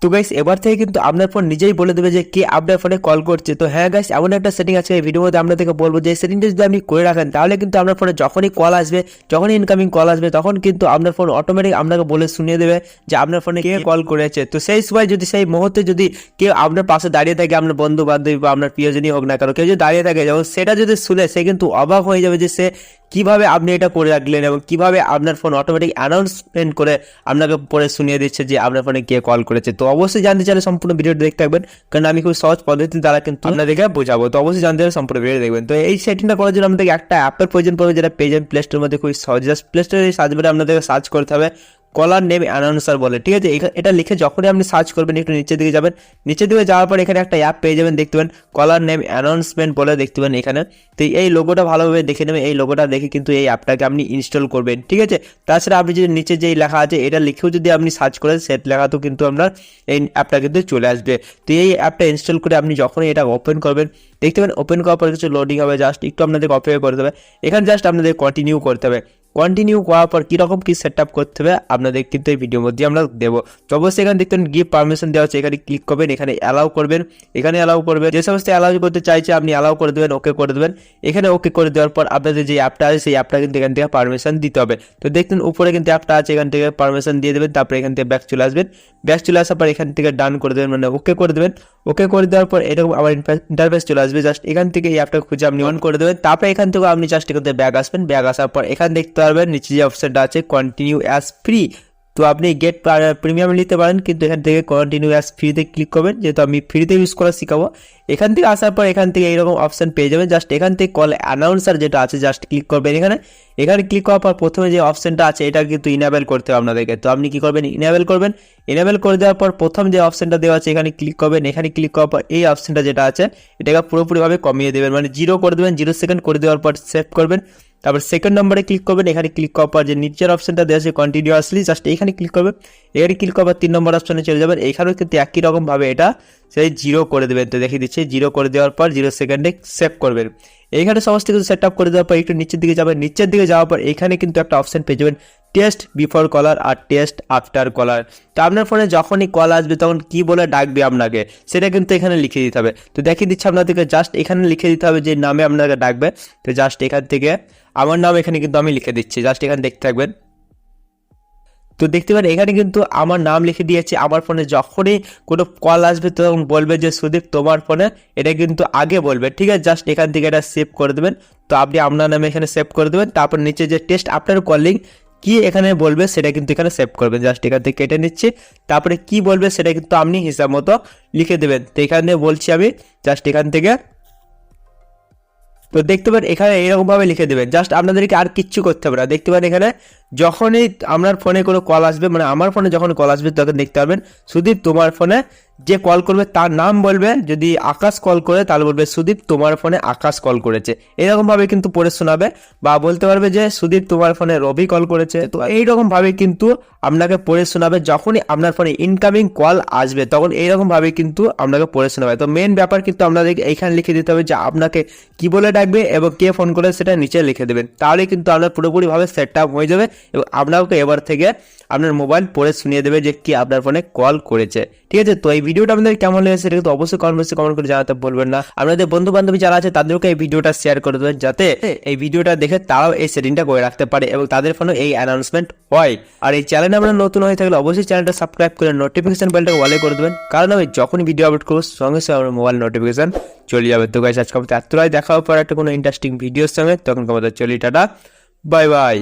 তো গাইস এবার থেকে কিন্তু আপনার ফোন নিজেই বলে দেবে যে কে আপনার ফোনে কল করছে। তো হ্যাঁ গাইস, এমন একটা সেটিং আছে এই ভিডিওর মধ্যে আপনাদেরকে বলবো, যে সেটিংটা যদি আপনি করে রাখেন তাহলে কিন্তু আপনার ফোনে যখনই কল আসবে, যখনই ইনকামিং কল আসবে, তখন কিন্তু আপনার ফোন অটোমেটিক আপনাকে বলে শুনিয়ে দেবে যে আপনার ফোনে কে কল করেছে। তো সেই সময় যদি, সেই মুহূর্তে যদি কেউ আপনার পাশে দাঁড়িয়ে থাকে, আপনার বন্ধু বান্ধবী বা আপনার প্রিয়জনই হোক না কেন, কেউ যদি দাঁড়িয়ে থাকে, যেমন সেটা যদি শুনে সে কিন্তু অবাক হয়ে যাবে যে সে কিভাবে আপনি এটা করে রাখলেন এবং কিভাবে আপনার ফোন অটোমেটিক অ্যানাউন্সমেন্ট করে আপনাকে পরে শুনিয়ে দিচ্ছে যে আপনার ফোনে কে কল করেছে। তো অবশ্যই জানতে চাইলে সম্পূর্ণ ভিডিওটা দেখতে থাকবেন, কারণ আমি খুব সহজ পদ্ধতি দ্বারা কিন্তু আপনাদেরকে বোঝাবো। তো অবশ্যই জানতে চাইলে সম্পূর্ণ ভিডিও দেখবেন। তো এই সেটিংটা করার জন্য আমাদেরকে একটা অ্যাপের প্রয়োজন পড়বে, যেটা পেয়ে যাবেন প্লে স্টোরের মধ্যে খুবই সহজ। জাস্ট প্লে স্টোরে সার্চ বারে আপনাদেরকে সার্চ করতে হবে কলার নেম অ্যানাউন্সার বলে, ঠিক আছে। এটা লিখে যখনই আপনি সার্চ করবেন একটু নিচের দিকে যাবেন, নিচের দিকে যাওয়ার পর এখানে একটা অ্যাপ পেয়ে যাবেন, দেখতে পাবেন কলার নেম অ্যানাউন্সমেন্ট বলে, দেখতে পাবেন এখানে। তো এই লোগোটা ভালোভাবে দেখে নেবেন, এই লোগোটা দেখে কিন্তু এই অ্যাপটাকে আপনি ইনস্টল করবেন, ঠিক আছে। তাছাড়া আপনি যদি নিচে যেই লেখা আছে এটা লিখেও যদি আপনি সার্চ করেন, সে লেখাতেও কিন্তু আপনার এই অ্যাপটা কিন্তু চলে আসবে। তো এই অ্যাপটা ইনস্টল করে আপনি যখনই এটা ওপেন করবেন, দেখতে পাবেন ওপেন করার পর কিছু লোডিং হবে, জাস্ট একটু আপনাদের অপেক্ষা করতে হবে। এখানে জাস্ট আপনাদের কন্টিনিউ করতে হবে। কন্টিনিউ করার পর কীরকম কী সেট আপ করতে হবে আপনাদের কিন্তু এই ভিডিওর মধ্যে আমরা দেবো। তো অবশ্যই এখানে দেখতেন গিভ পারমিশন দেওয়া আছে, এখানে ক্লিক করবেন, এখানে অ্যালাউ করবেন, এখানে অ্যালাউ করবেন। যে সমস্ত অ্যালাউ করতে চাইছে আপনি অ্যালাউ করে দেবেন, ওকে করে দেবেন। এখানে ওকে করে দেওয়ার পর আপনাদের যে অ্যাপটা আছে সেই অ্যাপটা কিন্তু এখান থেকে পারমিশন দিতে হবে। তো দেখতেন উপরে কিন্তু অ্যাপটা আছে, এখান থেকে পারমিশন দিয়ে দেবেন, তারপরে এখান থেকে ব্যাক চলে আসবেন। ব্যাক চলে আসার পর এখান থেকে ডান করে দেবেন, মানে ওকে করে দেবেন। ওকে করে দেওয়ার পর এরকম আবার ইন্টারফেস চলে আসবে, জাস্ট এখান থেকে এই অ্যাপটা খুঁজে আপনি অন করে দেবেন। তারপরে এখান থেকে আপনি জাস্ট এখান থেকে ব্যাক আসবেন। ব্যাক আসার পর এখানে দেখতে পারবেন নিচে যে অপশনটা আছে কন্টিনিউ অ্যাজ ফ্রি। তো আপনি গেট প্রিমিয়াম নিতে পারেন, কিন্তু এখান থেকে কন্টিনিউ অ্যাজ ফ্রিতে ক্লিক করবেন, যেহেতু আমি ফ্রিতে ইউজ করা শিখাবো। এখান থেকে আসার পর এখান থেকে এইরকম অপশন পেয়ে যাবেন, জাস্ট এখান থেকে কল অ্যানাউন্সার যেটা আছে জাস্ট ক্লিক করবেন। এখানে ক্লিক করার পর প্রথমে যে অপশনটা আছে এটা কিন্তু ইনেবল করতে হবে আপনাদেরকে। তো আপনি কি করবেন, ইনেবল করবেন। ইনেবল করে দেওয়ার পর প্রথম যে অপশনটা দেওয়া আছে এখানে ক্লিক করবেন। এখানে ক্লিক করার পর এই অপশনটা যেটা আছে এটাকে পুরোপুরিভাবে কমিয়ে দেবেন, মানে 0 করে দেবেন, 0 সেকেন্ড করে দেওয়ার পর সেভ করবেন। তারপর সেকেন্ড নম্বরে ক্লিক করবেন। এখানে ক্লিক করার পর যে নিচের অপশনটা দেওয়া আছে কন্টিনিউয়াসলি, জাস্ট এখানে ক্লিক করবেন। এখানে ক্লিক করার পর 3 নম্বর অপশনে চলে যাবেন। এখানেও কিন্তু একই রকমভাবে এটা সেই 0 করে দেবেন। তো দেখিয়ে দিচ্ছি, 0 করে দেওয়ার পর 0 সেকেন্ডে সেভ করবেন। এইখানে সমস্ত কিছু সেট আপ করে দেওয়ার পর একটু নিচের দিকে যাবেন। নিচের দিকে যাওয়ার পর এখানে কিন্তু একটা অপশন পেয়ে যাবেন টেস্ট বিফোর কলার আর টেস্ট আফটার কলার। তো আপনার ফোনে যখনই কল আসবে তখন কি বলে ডাকবে আপনাকে সেটা কিন্তু এখানে লিখে দিতে হবে। তো দেখিয়ে দিচ্ছি আপনাদেরকে, জাস্ট এখানে লিখে দিতে হবে যে নামে আপনাকে ডাকবে। তো জাস্ট এখান থেকে আমার নাম এখানে কিন্তু আমি লিখে দিচ্ছি, জাস্ট এখানে দেখতে থাকবেন। তো দেখতে পারেন এখানে কিন্তু আমার নাম লিখে দিয়েছে। আমার ফোনে যখনই কোনো কল আসবে তখন বলবে যে সুদীপ তোমার ফোনে, এটা কিন্তু আগে বলবে, ঠিক আছে। জাস্ট এখান থেকে এটা সেভ করে দেবেন। তো আপনি আপনার নামে এখানে সেভ করে দেবেন। তারপর নিচে যে টেস্ট আফটার কলিং কি এখানে বলবে সেটা কিন্তু এখানে সেভ করবেন, জাস্ট এখান থেকে কেটে নিচ্ছি। তারপরে কি বলবে সেটা কিন্তু আপনি হিসাব মতো লিখে দেবেন। তো এখানে বলছি আমি, জাস্ট এখান থেকে তো দেখতে পারেন এখানে এরকমভাবে লিখে দেবেন, জাস্ট আপনাদেরকে আর কিচ্ছু করতে হবে না। দেখতে পারেন এখানে যখনই আপনার ফোনে কোনো কল আসবে, মানে আমার ফোনে যখন কল আসবে তখন দেখতে পারবেন সুদীপ তোমার ফোনে যে কল করবে তার নাম বলবে। যদি আকাশ কল করে তাহলে বলবে সুদীপ তোমার ফোনে আকাশ কল করেছে, এরকমভাবে কিন্তু পড়ে শোনাবে। বা বলতে পারবে যে সুদীপ তোমার ফোনে রবি কল করেছে। তো এইরকমভাবে কিন্তু আপনাকে পড়ে শোনাবে। যখনই আপনার ফোনে ইনকামিং কল আসবে তখন এইরকমভাবে কিন্তু আপনাকে পড়ে শোনাবে। তো মেন ব্যাপার কিন্তু আপনাদেরকে এইখানে লিখে দিতে হবে যে আপনাকে কি বলে ডাকবে এবং কে ফোন করে সেটা নিচে লিখে দেবেন, তাহলে কিন্তু আপনার পুরোপুরিভাবে সেট আপ হয়ে যাবে এবং আপনাকে এবার থেকে আপনার মোবাইল পড়ে শুনিয়ে দেবে যে কি আপনার ফোনে কল করেছে, ঠিক আছে। তো এই ভিডিওটা আপনাদের কেমন লেগেছে সেটা কিন্তু অবশ্যই কমেন্ট করে জানাতে বলবেন না। আপনাদের বন্ধু বান্ধবী যারা আছে তাদেরকে এই ভিডিওটা শেয়ার করে দেবেন, যাতে এই ভিডিওটা দেখে তারাও এই সেটিংটা করে রাখতে পারে এবং তাদের ফোনে এই অ্যানাউন্সমেন্ট হয়। আর এই চ্যানেলে আমরা নতুন হয়ে থাকলে অবশ্যই চ্যানেলটা সাবস্ক্রাইব করে নোটিফিকেশন বেলটা অলে করে দেবেন, কারণ আমি যখনই ভিডিও আপলোড করবো সঙ্গে সঙ্গে আমার মোবাইল নোটিফিকেশন চলে যাবে। তো গাইস আজকে আমাদের এতটাই, দেখা হবে পর একটা কোনো ইন্টারেস্টিং ভিডিওর সঙ্গে, তখন আমাদের চলি টাটা, বাই বাই।